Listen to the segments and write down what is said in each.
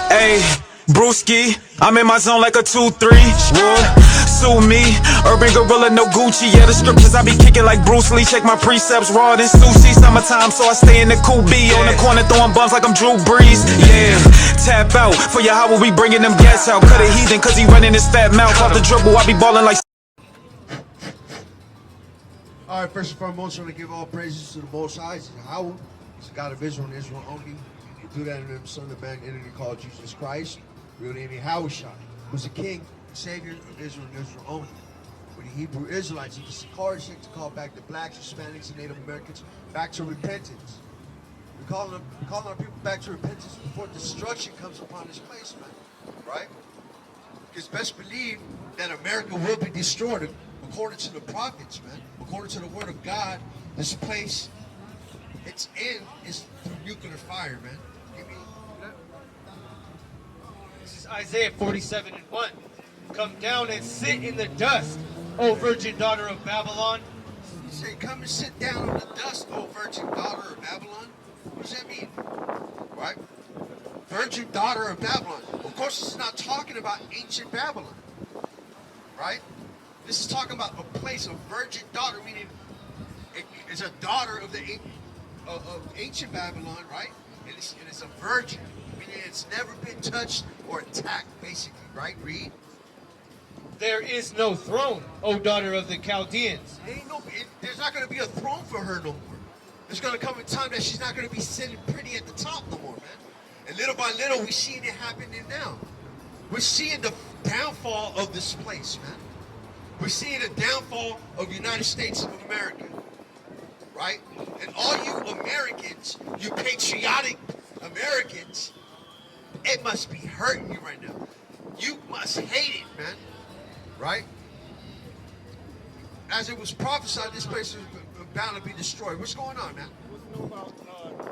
Hey, Brewski, I'm in my zone like a 2-3. Would sue me, urban gorilla, no Gucci. Yeah, the scriptures I be kicking like Bruce Lee. Check my precepts, raw than sushi. Summertime, so I stay in the cool B. On the corner throwing bumps like I'm Drew Brees. Yeah, tap out for your how we bringing them gas out. Cut a heathen cause he running his fat mouth. Off the dribble, I be balling like. All right, first and foremost, I want to give all praises to the Most High. He's Yahweh. He's the God of Israel and Israel only. We do that in the Son of Man, entity called Jesus Christ. Real name Yahushua, who's the King, Savior of Israel and Israel only. With the Hebrew Israelites, it's the SICARII to call back the blacks, Hispanics, and Native Americans back to repentance. We're calling our people back to repentance before destruction comes upon this place, man. Right? Because best believe that America will be destroyed according to the prophets, man. According to the word of God, this place, its end is through nuclear fire, man. This is Isaiah 47:1. Come down and sit in the dust, O virgin daughter of Babylon. He said, come and sit down in the dust, O virgin daughter of Babylon. What does that mean? Right? Virgin daughter of Babylon. Of course, this is not talking about ancient Babylon. Right? This is talking about a place of virgin daughter, meaning it's a daughter of the of ancient Babylon, right? And it's a virgin, meaning it's never been touched or attacked, basically, right? Read. There is no throne, O daughter of the Chaldeans. There's not going to be a throne for her no more. There's going to come a time that she's not going to be sitting pretty at the top no more, man. And little by little, we're seeing it happening now. We're seeing the downfall of this place, man. We're seeing the downfall of the United States of America, right? And all you Americans, you patriotic Americans, it must be hurting you right now. You must hate it, man, right? As it was prophesied, this place is bound to be destroyed. What's going on, man? Let's know about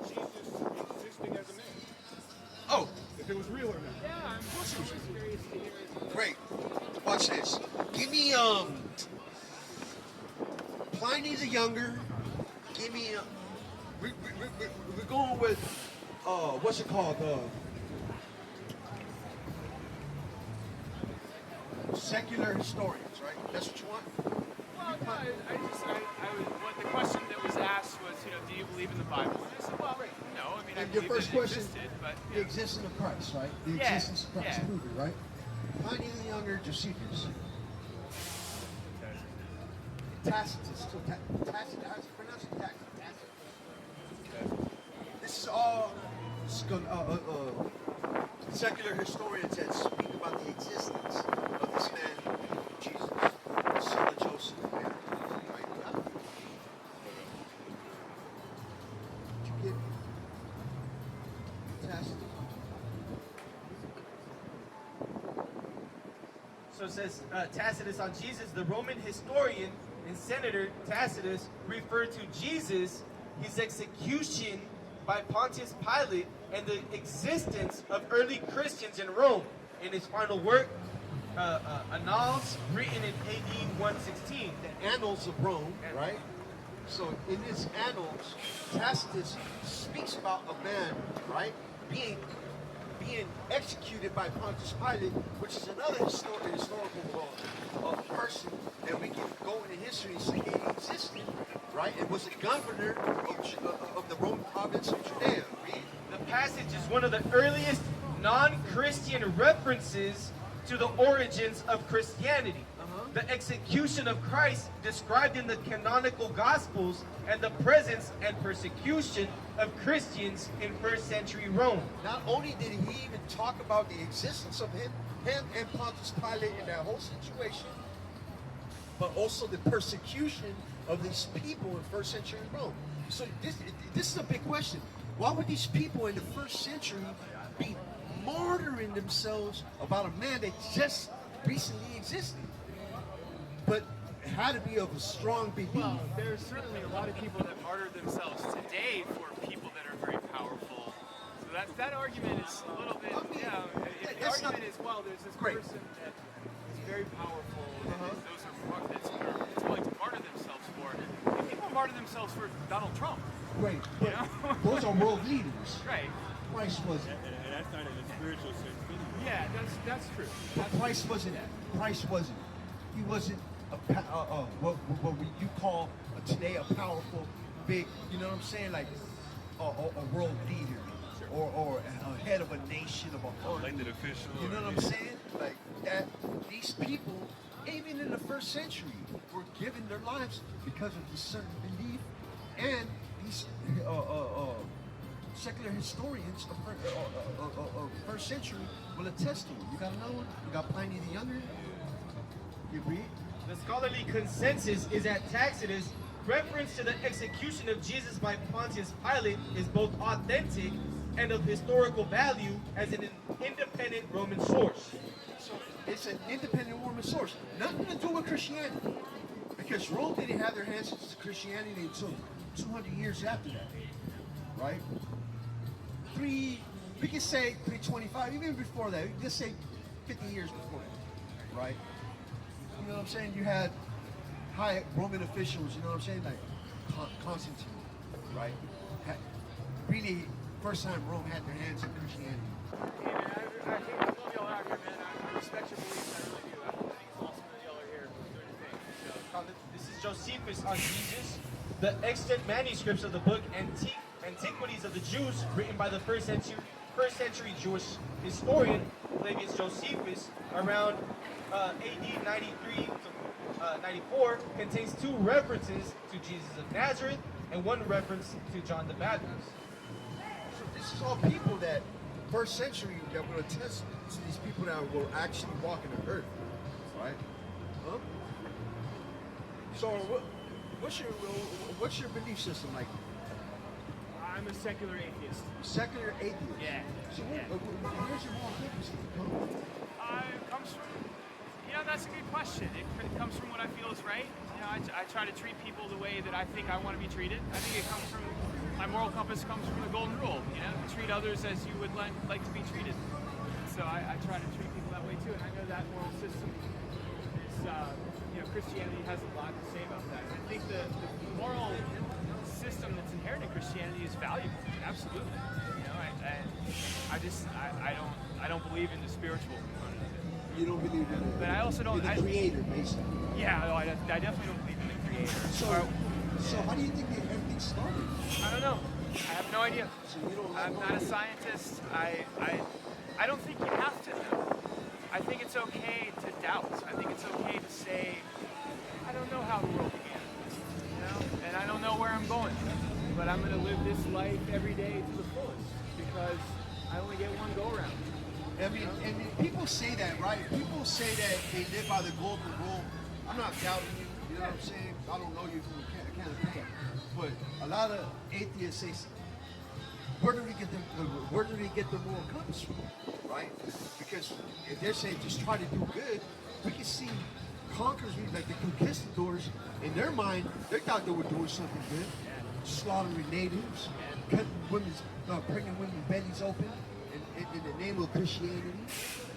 Jesus existing as a man. Oh. If it was real or not. Yeah, I'm just curious to hear his Great. Watch this. Give me Pliny the Younger. Give me we're going with what's it called? Secular historians, right? That's what you want? Well, no, what the question that was asked was, do you believe in the Bible? And I said, well, no. I mean, And I your believe first that it question, existed, but the existence of Christ, right? The Yeah, existence of Christ, yeah. prove it, right? Pliny the Younger, Josephus. Tacitus, Tacitus, how do you pronounce it? Tacitus. This is all secular historians that speak about the existence of this man, Jesus, the son of Joseph. Right? Did you get Tacitus? So it says Tacitus on Jesus, the Roman historian and senator Tacitus referred to Jesus, his execution by Pontius Pilate, and the existence of early Christians in Rome in his final work, Annals, written in AD 116. The Annals of Rome, right? So in his Annals, Tacitus speaks about a man, right, being executed by Pontius Pilate, which is another historical person that we can go into history and say he existed, right? It was a governor of the Roman province of Judea. Read. The passage is one of the earliest non-Christian references to the origins of Christianity. The execution of Christ described in the canonical Gospels and the presence and persecution of Christians in first century Rome. Not only did he even talk about the existence of him and Pontius Pilate in that whole situation, but also the persecution of these people in first century Rome. So this is a big question. Why would these people in the first century be martyring themselves about a man that just recently existed, but had to be of a strong belief? well, there's certainly a lot of people that martyr themselves today for people that are very powerful. So that argument is a little bit, the argument is, well, there's this person that is very powerful, and those are willing to martyr themselves for. And people martyr themselves for Donald Trump. Right, but those are world leaders. Right. price was it? And that's not in a spiritual sense anyway. Yeah, that's true. What price wasn't it? Price wasn't. He wasn't what you call today a powerful, big, you know what I'm saying, like a world leader or a head of a nation of a Elected official. You know what I'm saying? Like that. These people, even in the first century, were giving their lives because of this certain belief, and these secular historians of first century will attest to it. You got another one? You got Pliny the Younger? You read? The scholarly consensus is that Tacitus' reference to the execution of Jesus by Pontius Pilate is both authentic and of historical value as an independent Roman source. So it's an independent Roman source. Nothing to do with Christianity. Because Rome didn't have their hands into Christianity until 200 years after that. Right? We can say 325, even before that. We can just say 50 years before that. Right? You know what I'm saying? You had high Roman officials, you know what I'm saying? Like Constantine, right? Really, first time Rome had their hands in Christianity. Hey man, I love y'all out here, man. I respect your beliefs. I really do. I think it's awesome that y'all are here doing your thing. So, This is Josephus on Jesus. The extant manuscripts of the book Antiquities of the Jews, written by the first century Jewish historian Flavius Josephus, around AD 93 to 94, contains 2 references to Jesus of Nazareth and 1 reference to John the Baptist. So this is all people that first century that will attest to these people that will actually walk in the earth, right? Huh? So what's your belief system like? I'm a secular atheist. Secular atheist. Yeah. So Yeah. where's your moral compass come from? It comes from, that's a good question. It comes from what I feel is right. I try to treat people the way that I think I want to be treated. I think it comes from, my moral compass comes from the golden rule, treat others as you would like to be treated. So I try to treat people that way too, and I know that moral system is, Christianity has a lot to say about that. I think the moral system that's inherent in Christianity is valuable, absolutely. I don't believe in the spiritual component of it. You don't believe in it. But I also don't. In the creator, basically. Yeah, no, I definitely don't believe in the creator. So how do you think everything started? I don't know. I have no idea. So you don't I'm not a scientist. I don't think you have to know. I think it's okay to doubt. I think it's okay to say, I don't know how the world began. And I don't know where I'm going. But I'm going to live this life every day to the fullest because I only get one go around. I mean, people say that, right? People say that they live by the golden rule. I'm not doubting you. You know what I'm saying? I don't know you from a can of paint, but a lot of atheists say, where do we get the moral compass from, right? Because if they're saying just try to do good, we can see conquerors like the conquistadors. In their mind, they thought they were doing something good, slaughtering natives, cutting bringing women's bellies open. In the name of Christianity,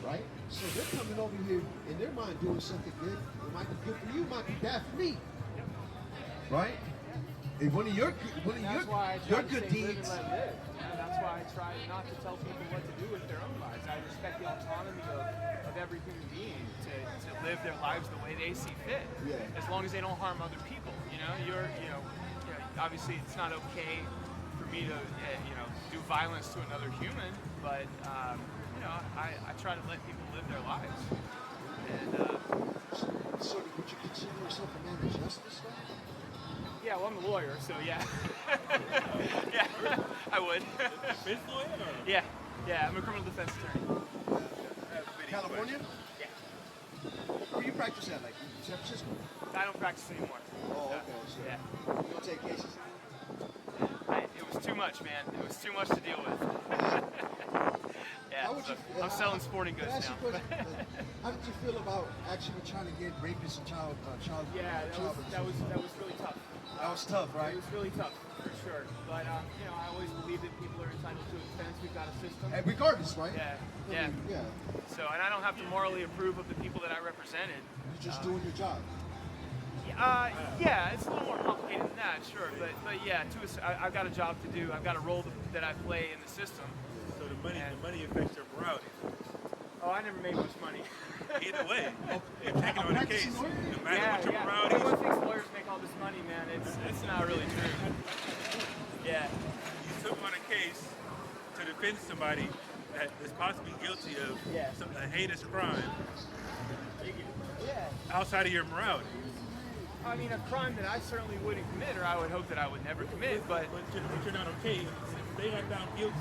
right? So they're coming over here in their mind doing something good. It might be good for you, it might be bad for me, right? If one of your good deeds. That's why I try not to tell people what to do with their own lives. I respect the autonomy of every human being to live their lives the way they see fit, as long as they don't harm other people. Obviously it's not okay for me to do violence to another human, but I try to let people live their lives. And so would you consider yourself a man of justice, though? yeah, well, I'm a lawyer, so yeah. Yeah, I would. Defense lawyer? Or? Yeah, I'm a criminal defense attorney. California? Yeah. Where you practice at, like in San Francisco? I don't practice anymore. Oh, okay. So Yeah. you don't take cases? It was too much, man. It was too much to deal with. Yeah, so I'm selling sporting goods now. How did you feel about actually trying to get rapists and child? Yeah, that was really tough. That was tough, right? It was really tough, for sure. But I always believe that people are entitled to a defense. We've got a system. And regardless, right? Yeah. Yeah. So, and I don't have to morally approve of the people that I represented. You're just doing your job. Yeah, it's a little more complicated than that, sure. But yeah, I've got a job to do. I've got a role that I play in the system. the money affects your morality. Oh, I never made much money. Either way, if taking on a case, no matter what your morality Everyone is, thinks lawyers make all this money, man. It's not really true. Yeah. you took on a case to defend somebody that is possibly guilty of Yeah. a heinous crime Yeah. outside of your morality. I mean, a crime that I certainly wouldn't commit, or I would hope that I would never commit, but But you're not okay. If they had found guilty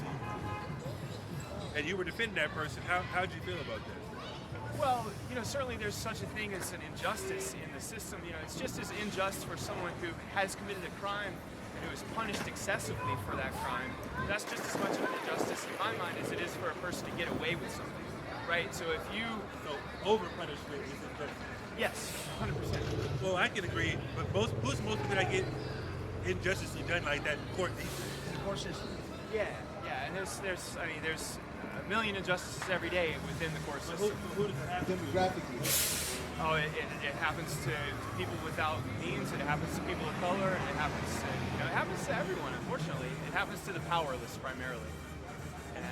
and you were defending that person, how'd you feel about that? well, certainly there's such a thing as an injustice in the system. It's just as unjust for someone who has committed a crime and who is punished excessively for that crime. That's just as much of an injustice in my mind as it is for a person to get away with something, right? So if you, So over punishment is injustice. yes, 100%. Well, I can agree, but most people that get injustice done like that in court these days. The court system. Yeah, and there's a million injustices every day within the court But who system. does it happen to? Demographically. Oh, it happens to people without means. It happens to people of color, and it happens to everyone. Unfortunately, it happens to the powerless primarily, and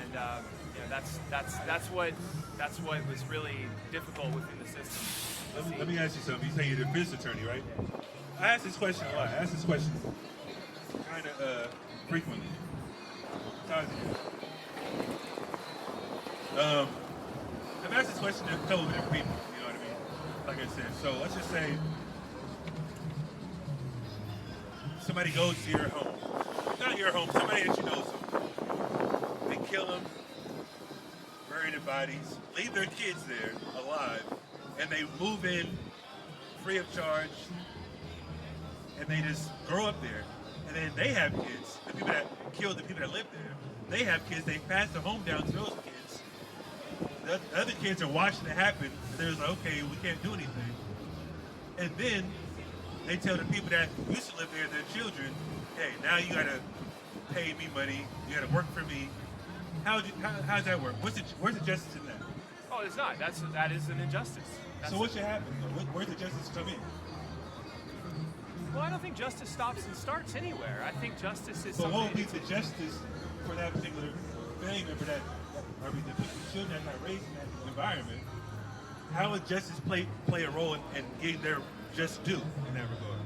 that's what was really difficult within the system. Let me ask you something. You say you're a defense attorney, right? I ask this question a lot. I ask this question kind of frequently. I've asked this question to a couple of different people, you know what I mean? Like I said, so let's just say somebody goes to your home. Not your home, somebody that you know somewhere. They kill them, bury the bodies, leave their kids there alive, and they move in free of charge, and they just grow up there. And then they have kids, the people that killed the people that live there, they have kids, they pass the home down to those kids. The other kids are watching it happen, and they're like, okay, we can't do anything. And then they tell the people that used to live there, their children, hey, now you gotta pay me money, you gotta work for me. How's that work? Where's the justice in that? Oh, it's not. That is an injustice. So what should happen? Where's the justice come in? Well, I don't think justice stops and starts anywhere. I think justice is So what would be something. the justice for that particular family member that, or the children that got raised in that environment? How would justice play a role in getting their just due in that regard?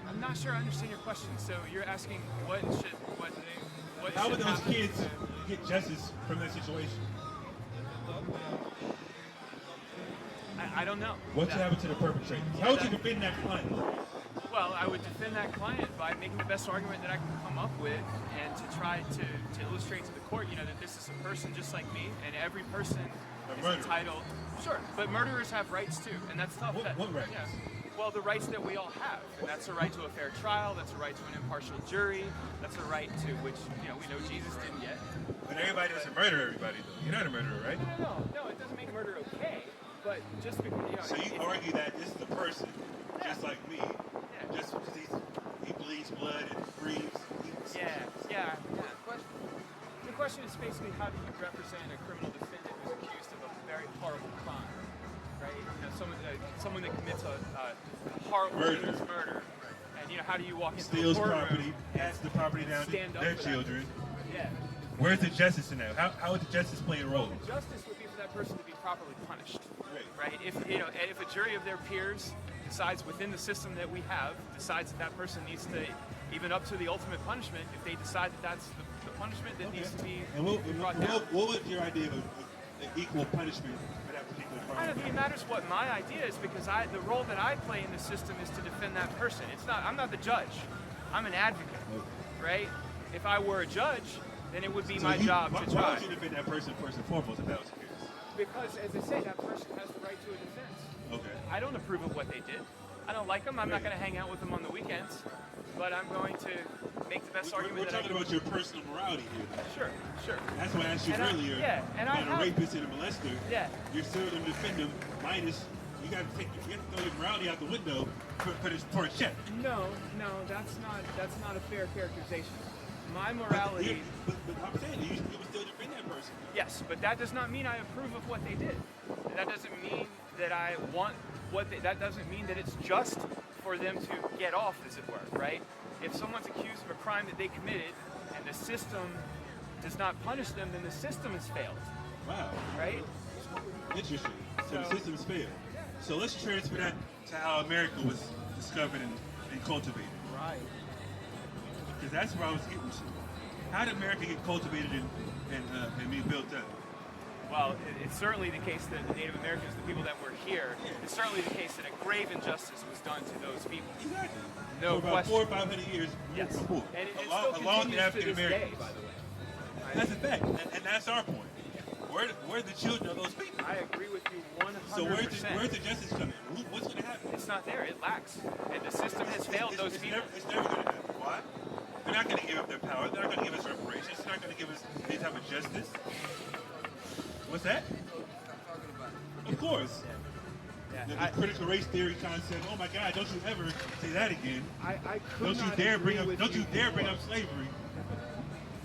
I'm not sure I understand your question. So you're asking How would should those happen kids to- get justice from that situation? I don't know. What should happen to the perpetrators? How would you defend that client? Well, I would defend that client by making the best argument that I can come up with, and to try to illustrate to the court, that this is a person just like me, and every person is murderer. entitled. Sure, but murderers have rights too, and that's tough. What rights? Yeah. Well, the rights that we all have, and that's a right to a fair trial. That's a right to an impartial jury. That's a right to which we know Jesus didn't get. But everybody doesn't murder everybody, though. You're not a murderer, right? No, it doesn't make murder okay. But just because So you argue that this is a person just like me, just because he bleeds blood and breathes. Yeah. The question is basically, how do you represent a criminal defendant who's accused of a very horrible crime, right? Someone that commits a horrible murder. And how do you walk into Steals a courtroom property, passes the property down to stand up their for that children. person? Yeah. Where's the justice in that? How would the justice play a role? Justice would be for that person to be properly punished, Right. right? If a jury of their peers decides within the system that we have, decides that person needs to, even up to the ultimate punishment, if they decide that that's the punishment that needs to be And brought down. what would your idea of an equal punishment for that particular crime? I don't think it matters what my idea is, because the role that I play in the system is to defend that person. I'm not the judge. I'm an advocate, right? If I were a judge, then it would be my job to Why try. would you defend that person first and foremost if that was the case? Because, as I say, that person has the right to a defense. Okay. I don't approve of what they did. I don't like them. I'm not going to hang out with them on the weekends. But I'm going to make the best argument We're that I talking can. about your personal morality here. Sure. That's why I asked you earlier about a rapist and a molester. Yeah. You're still going to defend them, minus you got to throw your morality out the window for a check. No, that's not a fair characterization. My morality. But I'm saying you would still defend that person. Yes, but that does not mean I approve of what they did. That doesn't mean that I want that doesn't mean that it's just for them to get off, as it were, right? If someone's accused of a crime that they committed and the system does not punish them, then the system has failed, Wow. right? Interesting. So the systems fail. So let's transfer that to how America was discovered and cultivated. Right. Because that's where I was getting to. How did America get cultivated and be built up? Well, it's certainly the case that the Native Americans, the people that were here, it's certainly the case that a grave injustice was done to those people. Exactly. No For about question. 400 or 500 years Yes. before. And it along still with the continues African to this day, Americans. by the way. That's a fact. And that's our point. We're the children of those people. I agree with you 100%. So where's the justice coming? What's going to happen? It's not there. It lacks. And the system has failed those people. It's never going to happen. Why? They're not going to give up their power. They're not going to give us reparations. They're not going to give us any type of justice. What's that? Of course. The critical race theory concept. Oh my God! Don't you ever say that again? I could Don't you not dare agree bring up. with Don't you dare bring more. up slavery.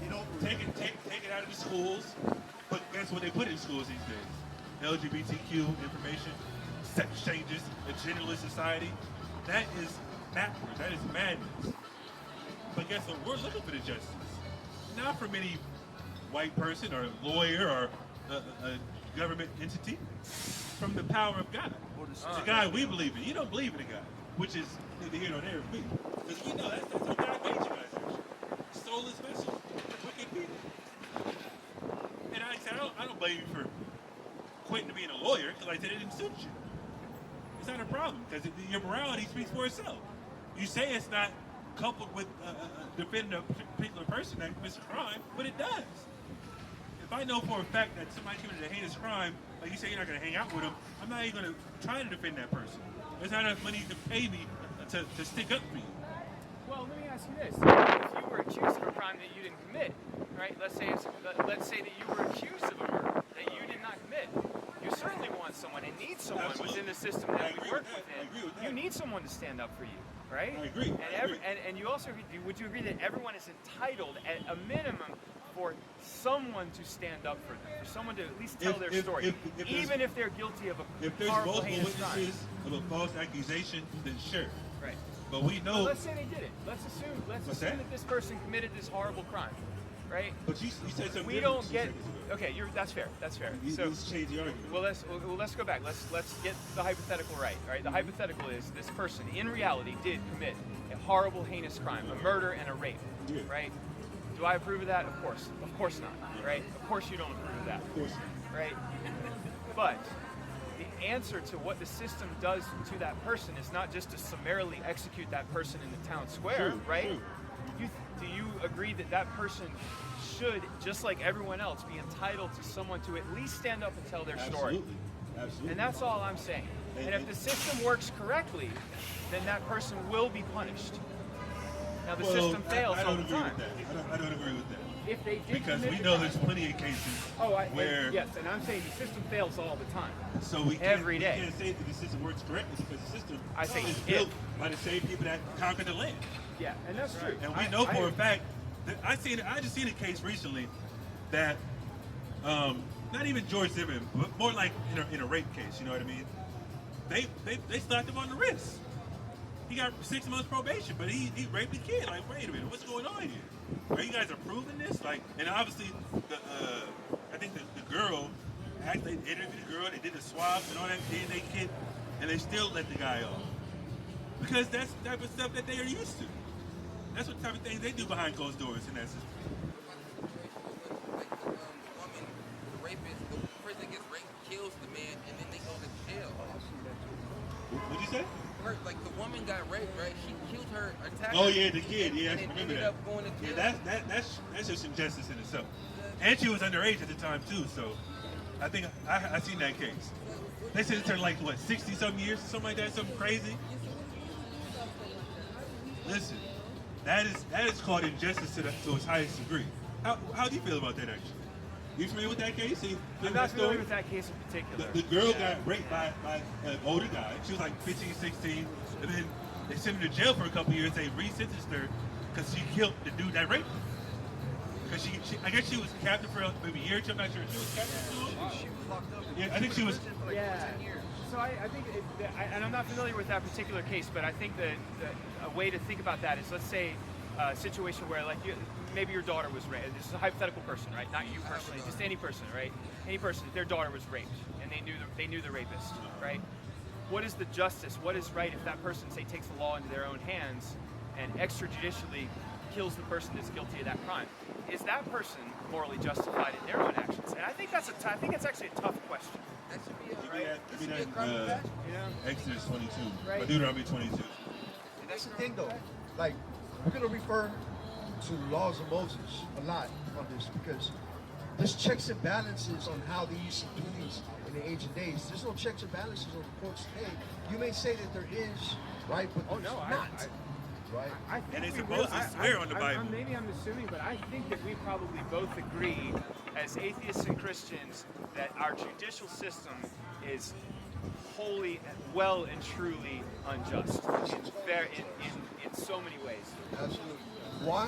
You know, take it out of the schools. But guess what they put in schools these days? LGBTQ information, sex changes, a genderless society. That is backwards. That is madness. But guess what? We're looking for the justice, not from any white person or lawyer or a government entity, from the power of God. The God we believe in. You don't believe in a God, which is neither here nor there with me. Because we know that's how God made you guys, actually. Soulless vessels, wicked people. And I don't blame you for quitting being a lawyer, because like I said, it didn't suit you. It's not a problem, because your morality speaks for itself. You say it's not coupled with defending a particular person that commits a crime, but it does. If I know for a fact that somebody committed a heinous crime, like you say you're not going to hang out with them, I'm not even going to try to defend that person. There's not enough money to pay me to stick up for you. Well, let me ask you this: if you were accused of a crime that you didn't commit, right? Let's say that you were accused of a murder that you did not commit. You certainly want someone and need someone within the system that we work within. You need someone to stand up for you, right? I agree. And you also would you agree that everyone is entitled at a minimum for someone to stand up for them, for someone to at least tell their story, even if they're guilty of a If there's horrible, multiple heinous crime. witnesses of a false accusation, then sure. Right. But we know. Well, let's say they did it. Let's assume What's that? that this person committed this horrible crime, right? But you said something. We different don't 2 get. seconds ago. Okay, that's fair. That's fair. You just changed the argument. Well, let's go back. Let's get the hypothetical right. All right. The hypothetical is this person in reality did commit a horrible, heinous crime, a murder and a rape. Yeah. Right. Do I approve of that? Of course not. Right. Of course you don't approve of that. Of course not. Right. But the answer to what the system does to that person is not just to summarily execute that person in the town square, True, right? true. Do you agree that that person should, just like everyone else, be entitled to someone to at least stand up and tell their story? Absolutely. And that's all I'm saying. And if the system works correctly, then that person will be punished. Now the system fails I all don't the agree time. with that. I don't agree with that. If they did Because commit we the know crime- there's plenty of cases where. yes, and I'm saying the system fails all the time. So we can't, every day. We can't say that the system works correctly because the system I say is if. built by the same people that conquered the land. Yeah, and that's true. And we know for a fact that I just seen a case recently that not even George Zimmerman, but more like in a rape case. You know what I mean? They slapped him on the wrist. He got 6 months probation, but he raped a kid. Like, wait a minute, what's going on here? Are you guys approving this? Like, and obviously, I think the girl, they interviewed the girl, they did the swabs and all that DNA kit, and they still let the guy off. Because that's the type of stuff that they are used to. That's what type of things they do behind closed doors in that system. Like the woman, the rapist, the person gets raped, kills the man, and then they go to jail. What'd you say? Like the woman got raped, right? She killed her attacker. Oh yeah, the kid. Yeah, I and remember ended that. up going to jail. Yeah, that's just injustice in itself. And she was underage at the time too, so I think I seen that case. They said it turned like what 60-something years, something like that, something crazy. Listen, that is called injustice to its highest degree. How do you feel about that actually? You familiar with that case? I'm not familiar with that case in particular. The girl got raped by an older guy. She was like 15, 16, and then they sent her to jail for a couple years. They resentenced her because she killed the dude that raped her. Because I guess she was captive for maybe a year or two. I'm not sure. She was captive for a while. Yeah, I think she was. Yeah. So I think, and I'm not familiar with that particular case, but I think that a way to think about that is, let's say situation where, like, maybe your daughter was raped. This is a hypothetical person, right? Not you personally, just any person, right? Any person, their daughter was raped, and they knew the rapist, right? What is the justice? What is right if that person, say, takes the law into their own hands and extrajudicially kills the person that's guilty of that crime? Is that person morally justified in their own actions? And I think that's actually a tough question. That should be Give me that, You know? Exodus 22, Right. or Deuteronomy 22. That's the thing, though. Like, we're gonna refer to the laws of Moses a lot on this because there's checks and balances on how they used to do these in the ancient days. There's no checks and balances on the courts today. You may say that there is, right? But Oh, there's no, not. Right? I think And they we supposed to swear on the Bible. Maybe I'm assuming, but I think that we probably both agree, as atheists and Christians, that our judicial system is wholly, well and truly unjust in so many ways. Absolutely. Why?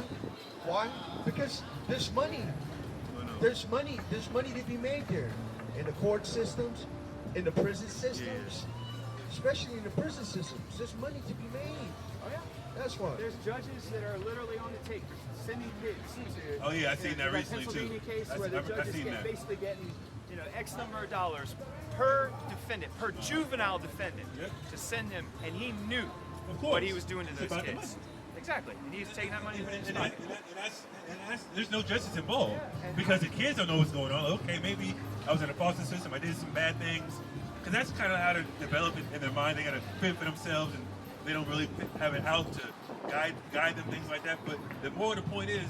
Why? Because there's money. There's money to be made there. In the court systems, in the prison systems, especially in the prison systems. There's money to be made. Oh yeah. That's why. There's judges that are literally on the take, sending kids to. Oh, yeah, I seen that recently, too. Pennsylvania case I where the seen- I've judges seen get that. basically getting, X number of dollars per defendant, per juvenile defendant, Yep. to send him, and he knew Of course. what he was doing to It's those about the kids. money. Exactly, and he's taking that money And, from his and, pocket. that's, there's no justice involved because the kids don't know what's going on. Okay, maybe I was in a foster system, I did some bad things, because that's kind of how to develop it in their mind. They got to fend for themselves, and they don't really have it out to guide them, things like that. But the more the point is,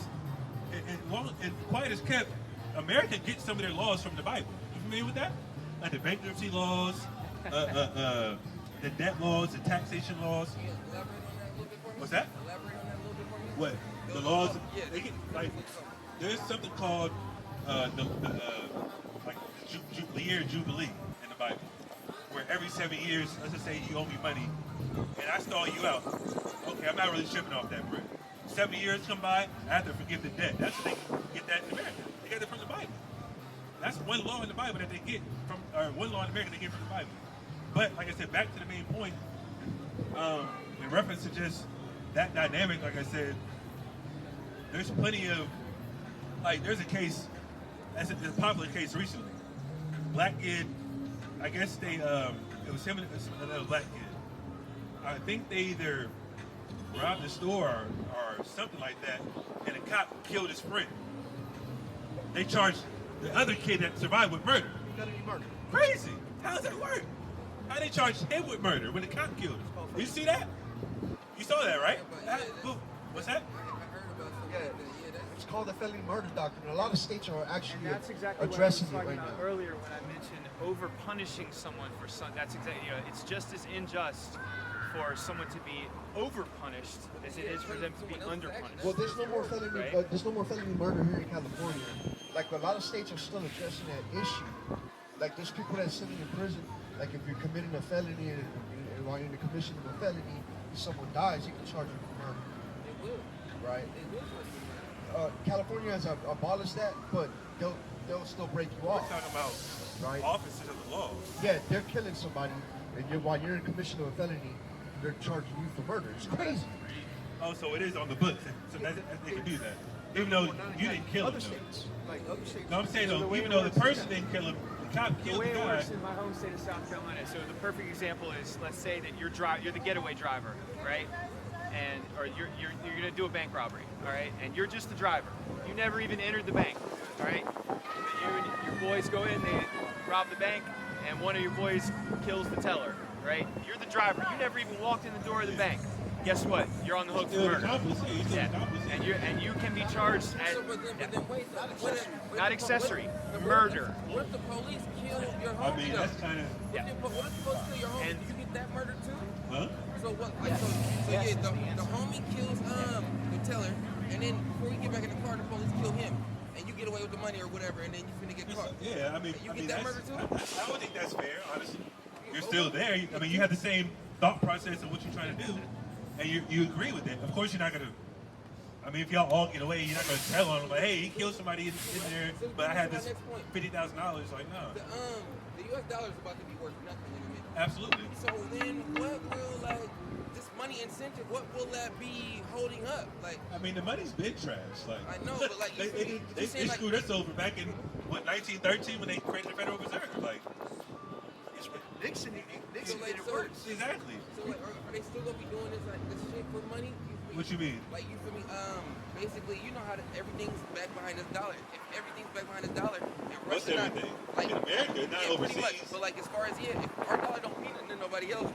and quiet as kept, America gets some of their laws from the Bible. You familiar with that? Like the bankruptcy laws, the debt laws, the taxation laws. Can you elaborate on that a little bit for me? What's that? Elaborate on that a little bit for me? What? The laws? They get, like, there's something called like the year Jubilee in the Bible, where every 7 years, let's just say you owe me money, and I stall you out. Okay, I'm not really tripping off that bread. 7 years come by, I have to forgive the debt. That's what they get that in America. They get it from the Bible. That's one law in the Bible that they get from, or one law in America they get from the Bible. But like I said, back to the main point, in reference to just that dynamic, like I said, there's plenty of, like, there's a case, that's a popular case recently. Black kid, I guess they, it was him and another black kid. I think they either robbed the store or something like that, and a cop killed his friend. They charged the other kid that survived with murder. Murder. Crazy. How does that work? How they charge him with murder when the cop killed him? You see that? You saw that, right? What's that? I heard about something Yeah. like that. Yeah, that's It's called the felony murder doctrine. A lot of states are actually And that's exactly addressing what I it was right talking now. about earlier when I mentioned over punishing someone for some. That's exactly, it's just as unjust for someone to be over punished as it is for them to be under punished. Well, there's no more felony. Right. There's no more felony murder here in California. Like a lot of states are still addressing that issue. Like there's people that's sitting in prison. Like if you're committing a felony and while you're in the commission of a felony, if someone dies, you can charge you for murder. it will. Right? It will work. California has abolished that, but they'll still break you We're off. talking about Right. officers of the law. Yeah, they're killing somebody, and while you're in commission of a felony, they're charging you for murder. It's crazy. Oh, so it is on the books, so they can do that. Even though you didn't kill him, Other though. states, like other states. No, I'm saying So the though, way even it though the works- person didn't kill him, the cop The killed way the it guy. works in my home state of South Carolina, so the perfect example is, let's say that you're the getaway driver, right? Or you're gonna do a bank robbery, all right? And you're just the driver. You never even entered the bank, all right? You and your boys go in, they rob the bank, and one of your boys kills the teller, right? You're the driver. You never even walked in the door of the bank. Guess what? You're on the hook for Still an murder. accomplice, yeah, you're still an accomplice. And you can be charged as So, but then wait, though. What if- not accessory, murder. What if the police kill your I home? mean, that's kind of, Yeah. What if the police kill your home? And- Do you get that murder too? huh? So what? Like, so Yes, yeah, that's the answer. the homie kills the teller, and then before you get back in the car, the police kill him, and you get away with the money or whatever, and then you finna get caught. Yeah, I mean, You get that murder too? I don't think that's fair, honestly. You're still there. I mean, you have the same thought process of what you're trying to do, and you agree with it. Of course, you're not gonna. I mean, if y'all all get away, you're not gonna tell on them like, hey, he killed somebody in there, but I had this $50,000. Like, no. The U.S. dollar is about to be worth nothing in a minute. Absolutely. So then, what will this money incentive? What will that be holding up? Like, I mean, the money's been trash. Like, I know, but like, they screwed us over back in what 1913 when they created the Federal Reserve. Like, Nixon so, did it worse. exactly. So like, are they still gonna be doing this shit for money? What you mean? Like, you feel me? Basically, you know how everything's back behind this dollar. If everything's back behind this dollar, and What's Russia everything? Like, in America, not yeah, overseas. pretty much. But like, as far as if our dollar don't mean nothing to nobody else,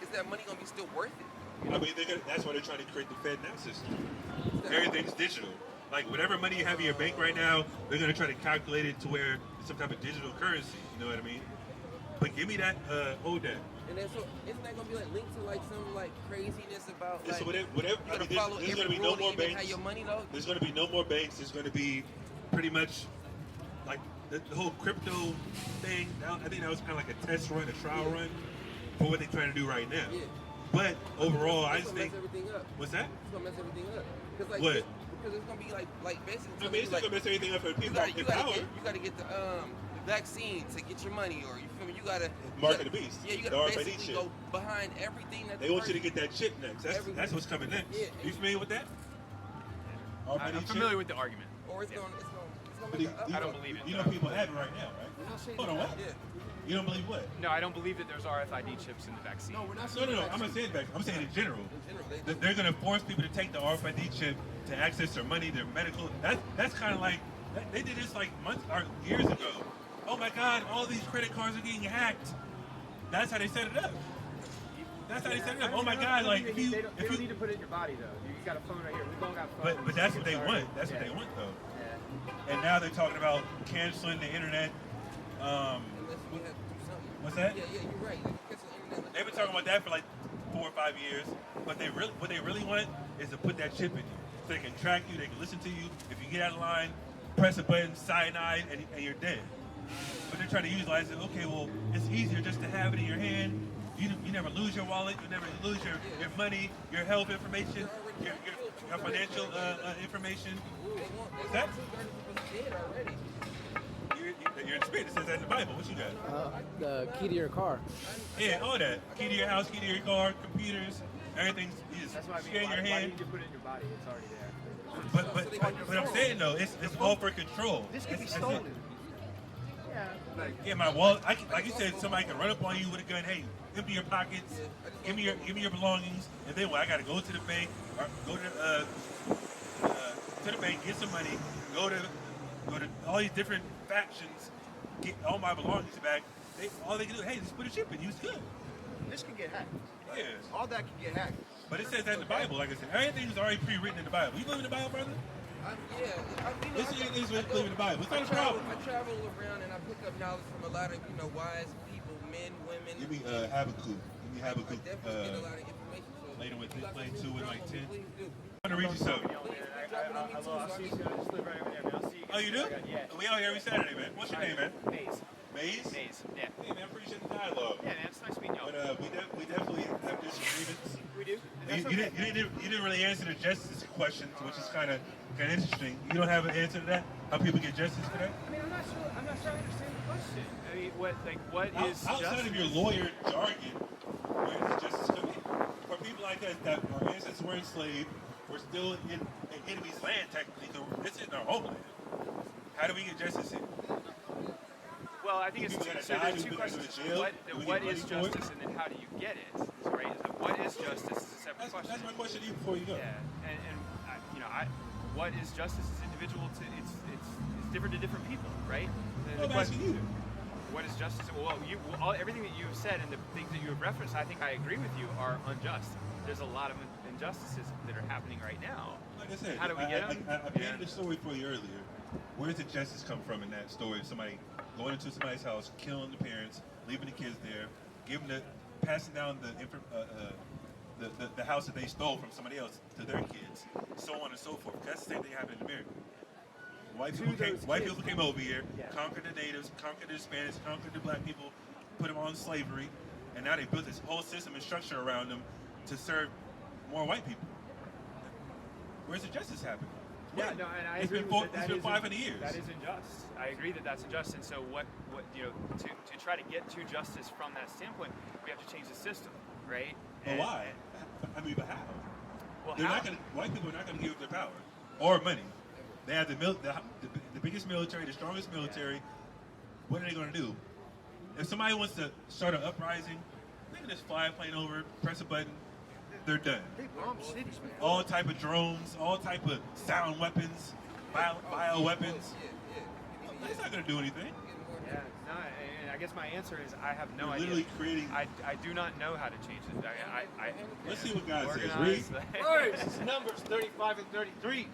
is that money gonna be still worth it? You know? I mean, that's why they're trying to create the Fed now system. Everything's digital. Like, whatever money you have in your bank right now, they're going to try to calculate it to where it's some type of digital currency. You know what I mean? But give me that, hold that. And then, so isn't that gonna be like linked to like some like craziness about like So whatever. I mean, there's going to be no more banks. Your money, though? There's going to be no more banks. There's going to be pretty much like the whole crypto thing. I think that was kind of like a test run, a trial run for what they're trying to do right now. Yeah. But overall, I just gonna think. mess everything up. What's that? It's gonna mess everything up. Cause like, What? Because it's gonna be like basically. I mean, it's not going to mess everything up for the You people gotta, in power. you gotta get the vaccine to get your money, or you feel me? You gotta Mark of the beast. Yeah, you The gotta RFID basically chip. go behind everything that They want you to get that chip next. That's what's coming next. Yeah, You familiar with that? I'm RFID familiar chip? with the argument. Or it's gonna But make I don't believe it. You know people have it right now, right? Hold on, what? Yeah. You don't believe what? No, I don't believe that there's RFID chips in the vaccine. No, we're not No, saying no, no. that. I'm not saying that. I'm saying in general. They They're going to force people to take the RFID chip to access their money, their medical. That's kind of like they did this like months or years ago. Oh my God! All these credit cards are getting hacked. That's how they set it up. That's how they set it up. Oh my God! Like if you, They don't need to put it in your body though. You got a phone right here. We've all got phones. but that's what they want. That's what they want though. Yeah. And now they're talking about canceling the internet. Unless we have to do something. What's that? Yeah, you're right. Cancel the internet. They've been talking about that for like 4 or 5 years. But what they really want is to put that chip in you, so they can track you, they can listen to you. If you get out of line, press a button, cyanide, and you're dead. But they're trying to utilize it. Okay, well, it's easier just to have it in your hand. You never lose your wallet. You never lose your money, your health information, your financial information. What's that? You're in spirit. It says that in the Bible. What you got? The key to your car. Yeah, all that. Key to your house, key to your car, computers, everything's just That's what I mean. scan your Why do hand. you put it in your body? It's already there. But I'm saying though, it's all for control. This could be That's it. stolen. Yeah, my wallet. Like you said, somebody can run up on you with a gun. Hey, empty your pockets. Give me your belongings. And then I got to go to the bank or go to the bank, get some money. Go to all these different factions, get all my belongings back. All they can do, hey, just put a chip in you. It's good. This could get hacked. Yeah. All that could get hacked. But it says that in the Bible. Like I said, everything's already pre-written in the Bible. You believe in the Bible, brother? This is what believe in the Bible. It's not a problem. I travel around and I pick up knowledge from a lot of wise people, men, women. Give me Habakkuk. Give me I Habakkuk. definitely get a lot of information. So Later with you got play some 2 and good like 10. Please do. I'm gonna read you something. I'll see you soon. I just live right over there, man. I'll see you. Oh, you do? Yeah. We out here every Saturday, man. What's your name, man? Maze. Maze? Maze. Yeah. Hey, man, appreciate the dialogue. Yeah, man. It's nice meeting y'all. But we definitely have disagreements. We do. You didn't really answer the justice question, which is kind of interesting. You don't have an answer to that? How people get justice for that? I mean, I'm not sure I understand the question. I mean, what is Outside justice? of your lawyer jargon, where does justice come in? For people like us that our ancestors were enslaved, we're still in an enemy's land technically, so this isn't our homeland. How do we get justice in? Well, I think it's People two, gotta so die, there's do two we gotta go questions. to jail? Do we What get is money for it? justice, and then how do you get it? Right? So what is justice is a separate question. That's my question to you before you go. Yeah, and what is justice is individual to it's different to different people, right? I'm asking you. What is justice? Well, everything that you've said and the things that you have referenced, I think I agree with you, are unjust. There's a lot of injustices that are happening right now. Like I said, How do we get them? I painted the story for you earlier. Where does the justice come from in that story? Somebody going into somebody's house, killing the parents, leaving the kids there, passing down the house that they stole from somebody else to their kids, so on and so forth. That's the same thing happened in America. White people came over here, conquered the natives, conquered the Hispanics, conquered the black people, put them on slavery, and now they built this whole system and structure around them to serve more white people. Where's the justice happening? Yeah, no, and I It's agree been with that. it's been 500 years. That is unjust. I agree that that's unjust. And so what to try to get to justice from that standpoint, we have to change the system, right? But why? I mean, but how? Well, They're how? not gonna, white people are not going to give up their power or money. They have the biggest military, the strongest military. What are they going to do? If somebody wants to start an uprising, they can just fly a plane over, press a button, they're done. They bomb cities, man. All type of drones, all type of sound weapons, bio weapons. That's not going to do anything. Yeah, no, and I guess my answer is I have no You're idea. literally creating. I do not know how to change it. Let's see what God says. Read. Organize. Right, it's Numbers 35 and 33.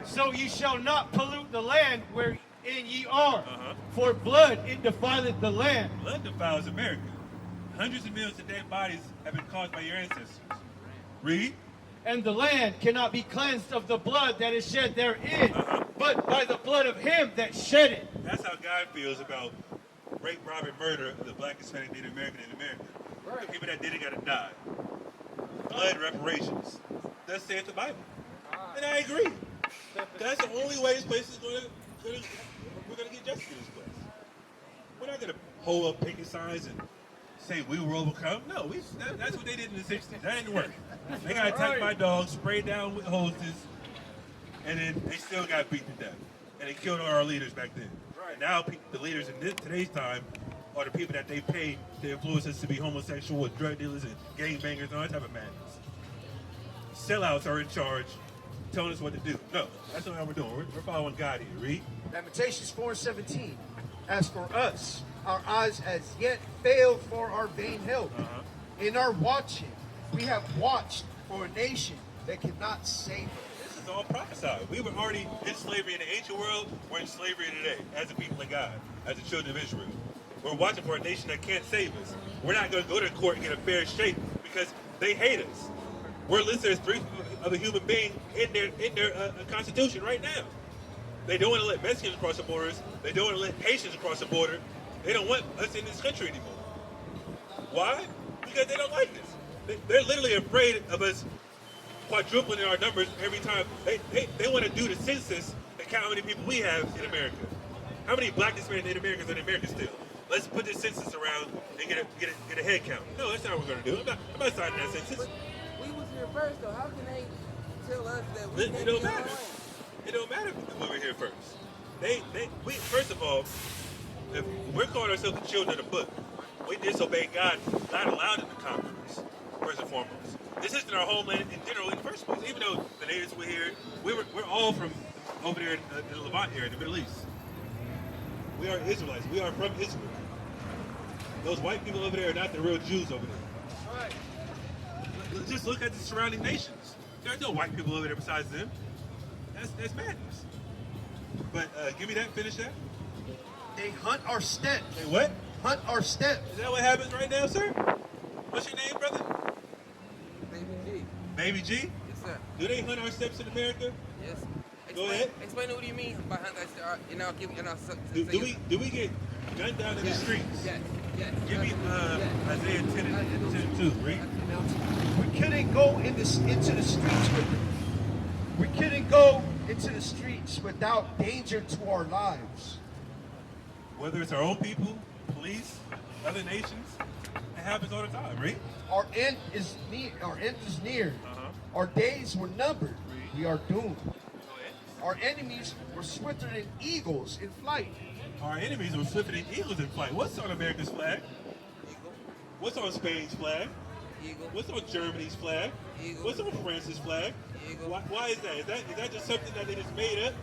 So ye shall not pollute the land wherein ye are, for blood it defileth the land. Blood defiles America. Hundreds of millions of dead bodies have been caused by your ancestors. Read. And the land cannot be cleansed of the blood that is shed therein, but by the blood of him that shed it. That's how God feels about rape, robbery, murder of the black, Hispanic, Native American in America. The people that did it gotta die. Blood reparations. Thus saith the Bible. And I agree. That's the only way this place is we're gonna get justice in this place. We're not gonna hold up picket signs and say we will overcome. No, that's what they did in the 60s. That didn't work. They got attacked by dogs, sprayed down with hoses, and then they still got beat to death. And they killed all our leaders back then. And now the leaders in today's time are the people that they pay to influence us to be homosexual with drug dealers and gangbangers and all that type of madness. Sellouts are in charge, telling us what to do. No, that's not what we're doing. We're following God here. Read. Lamentations 4:17. As for us, our eyes as yet failed for our vain help. In our watching, we have watched for a nation that cannot save us. This is all prophesied. We were already in slavery in the ancient world. We're in slavery today as a people of God, as the children of Israel. We're watching for a nation that can't save us. We're not going to go to court and get a fair shake because they hate us. We're listed as three of a human being in their constitution right now. They don't want to let Mexicans across the borders. They don't want to let Haitians across the border. They don't want us in this country anymore. Why? Because they don't like us. They're literally afraid of us quadrupling our numbers every time. They want to do the census and count how many people we have in America. How many black, Hispanic, Native Americans are in America still? Let's put this census around and get a head count. No, that's not what we're going to do. I'm not signing that census. But we was here first, though. How can they tell us that we It can't don't be matter. online? It don't matter if we were here first. We first of all, if we're calling ourselves the children of the book, we disobey God, not allowed in the conquerors, first and foremost. This isn't our homeland in general in the first place. Even though the natives were here, we're all from over there in the Levant area, in the Middle East. We are Israelites. We are from Israel. Those white people over there are not the real Jews over there. Right. Just look at the surrounding nations. There's no white people over there besides them. That's madness. But give me that, finish that. They hunt our steps. Hey, what? Hunt our steps. Is that what happens right now, sir? What's your name, brother? Baby G. Baby G? Yes, sir. Do they hunt our steps in America? Yes. Go ahead. Explain what do you mean by hunt that star? And I'll give you. And I'll Do we get gunned down in the streets? Yes. Yes. Give me Isaiah 10 and 2. Read. We couldn't go into the streets we couldn't go into the streets without danger to our lives. Whether it's our own people, police, other nations, it happens all the time. Read. Our end is near. Our end is near. Our days were numbered. We are doomed. Go ahead. Our enemies were swifter than eagles in flight. Our enemies were swifter than eagles in flight. What's on America's flag? Eagle. What's on Spain's flag? Eagle. What's on Germany's flag? Eagle. What's on France's flag? Eagle. Why is that? Is that just something that they just made up?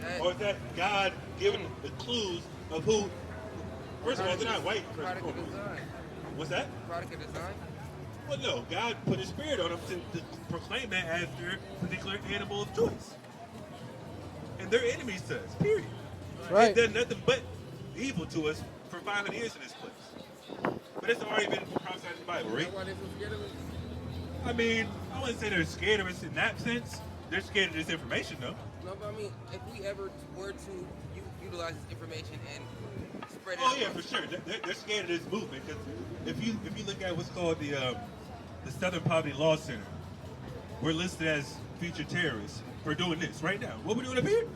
That- Or is that God giving the clues of who? First of all, they're not white. First and Product of foremost. design. What's that? Product of design. Well, no. God put His Spirit on them to proclaim that as their particular animal of choice. And they're enemies to us, period. Right. They've done nothing but evil to us for 500 years in this place. But it's already been prophesied in the Bible, right? That's why they so scared of us. I mean, I wouldn't say they're scared of us in that sense. They're scared of this information, though. No, but I mean, if we ever were to utilize this information and spread it. Oh yeah, for sure. They're scared of this movement because if you look at what's called the Southern Poverty Law Center, we're listed as future terrorists. for doing this right now. What we're doing up here?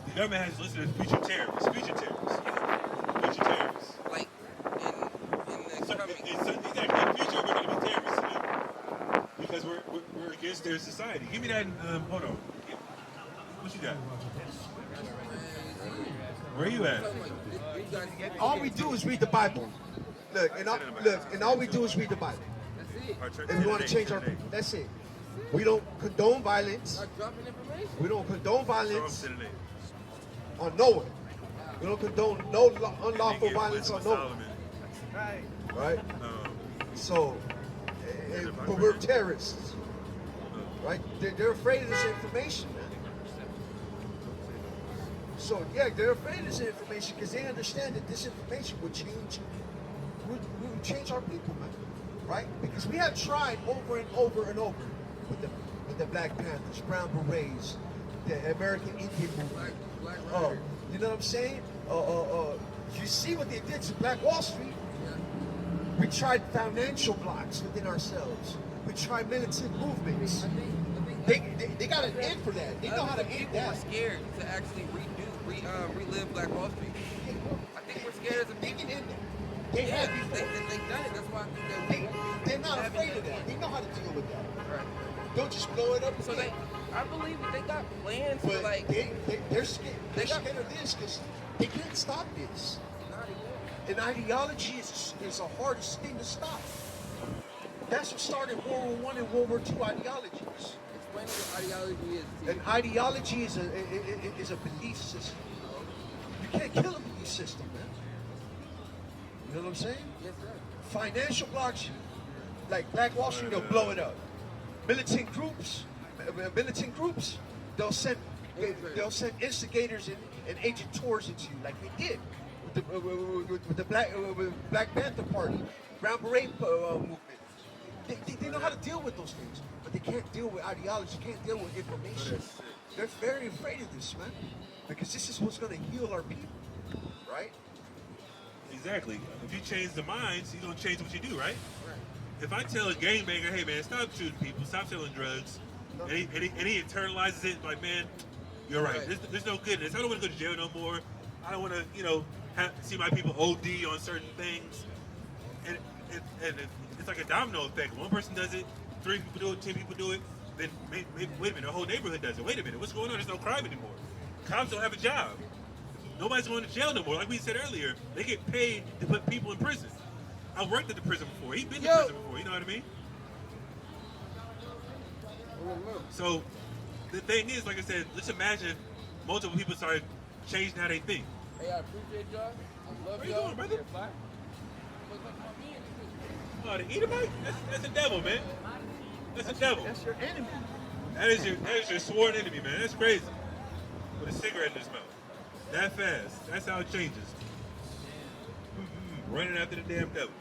The government has listed as future terrorists. Future terrorists. Future terrorists. Like in the coming. Exactly. In the future, we're going to be terrorists too. Because we're against their society. Give me that. Hold on. What you got? Where you at? All we do is read the Bible. Look, and all we do is read the Bible. If we want to change our people, that's it. We don't condone violence. We don't condone violence on no one. We don't condone no unlawful violence on no one. Right? So, but we're terrorists. Right? They're afraid of this information, man. So, yeah, they're afraid of this information because they understand that this information would change our people, man. Right? Because we have tried over and over and over with the Black Panthers, Brown Berets, the American Indian movement. You know what I'm saying? You see what they did to Black Wall Street? We tried financial blocks within ourselves. We tried militant movements. They got an end for that. They know how to end that. We're scared to actually relive Black Wall Street. I think we're scared as a people. They've done it. That's why I think that they're not afraid of that. They know how to deal with that. Right. Don't just blow it up. So I believe that they got plans but for like. They're scared. They're scared of this because they can't stop this. An ideology is the hardest thing to stop. That's what started World War I and World War II ideologies. Explain what ideology is. An ideology is a belief system. You can't kill a belief system, man. You know what I'm saying? Yes, sir. Financial blocks, like Black Wall Street, they'll blow it up. Militant groups, they'll send instigators and agent tours into you, like they did with the Black Panther Party, Brown Beret movement. They know how to deal with those things, but they can't deal with ideology, can't deal with information. They're very afraid of this, man, because this is what's going to heal our people, right? Exactly. If you change the minds, you're going to change what you do, right? If I tell a gangbanger, hey man, stop shooting people, stop selling drugs, and he internalizes it, like, man, you're right. There's no goodness. I don't want to go to jail no more. I don't want to, see my people OD on certain things. And it's like a domino effect. One person does it, 3 people do it, 10 people do it, then wait a minute, the whole neighborhood does it. Wait a minute, what's going on? There's no crime anymore. Cops don't have a job. Nobody's going to jail no more. Like we said earlier, they get paid to put people in prison. I worked at the prison before. He's been to prison before, you know what I mean? So the thing is, like I said, let's imagine multiple people started changing how they think. Hey, I appreciate y'all. I love Where you going, brother? Oh, the Edomite? That's the devil, man. That's the devil. That's your enemy. That is your sworn enemy, man. That's crazy. With a cigarette in his mouth. That fast. That's how it changes. Running after the damn devil.